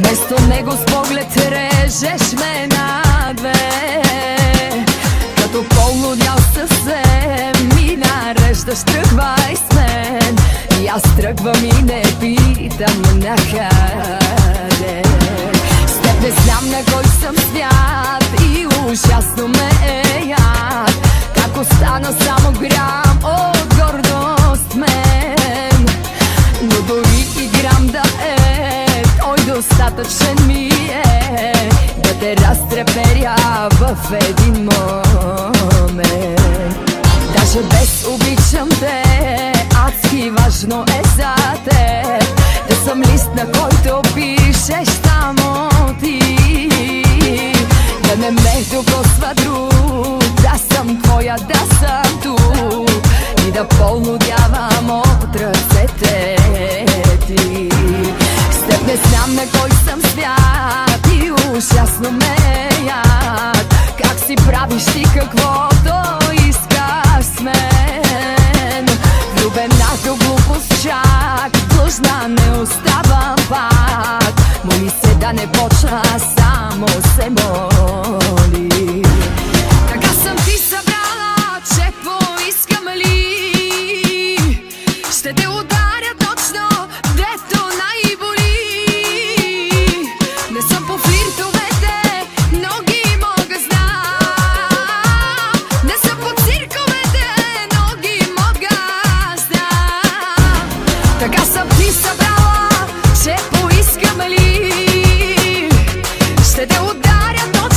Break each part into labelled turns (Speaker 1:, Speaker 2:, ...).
Speaker 1: Вместо него с поглед режеш ме на две. Като полудял съвсем ми нареждаш, тръгвай с мен. И аз тръгвам и не питам накъде. С теб не знам на кой съм свят и ужасно ме е яд. Как остана само грам от гордост мен. Но дори и грам да е, той достатъчен ми е да те разтреперя в един момент. Даже без обичам те, адски важно е за теб да съм лист, на който пишеш само ти. Да не ме докосва друг, да съм твоя, да съм тук и да полудявам от ръцете ти. С теб не знам на кой съм свят и ужасно ме е яд. Как си правиш ти каквото искаш с мен. Влюбена до глупост чак, длъжна не оставам пак. Моли се да не почна, само се моли. Така съм ти събрала, че поискам ли ще те ударя точно, дето най-боли. Не съм по флиртовете, но ги мога знам. Не съм по цирковете, но ги мога знам. Така съм ти събрала, че поискам ли ще те ударя точно,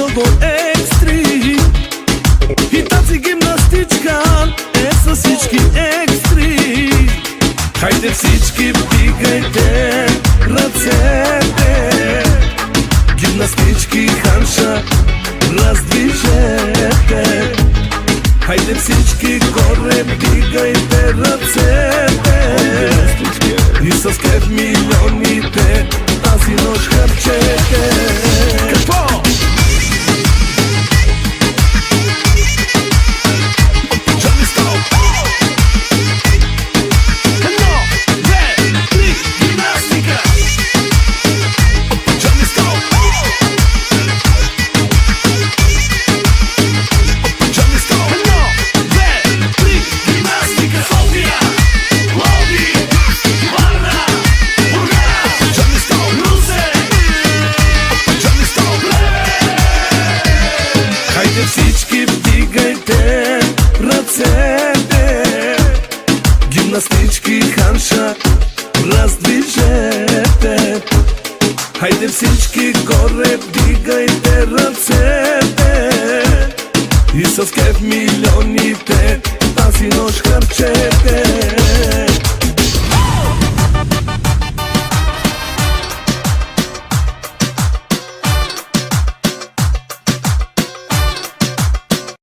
Speaker 2: много екстри. И тази гимнастичка е с всички екстри. Хайде всички вдигайте ръцете, гимнастички ханша раздвижете. Хайде всички горе вдигайте ръцете и с кеф милионите тази нощ харчете. Какво? Всички вдигайте ръцете, гимнастички ханша раздвижете. Хайде всички горе вдигайте ръцете и с кеф милионите тази нощ харчете.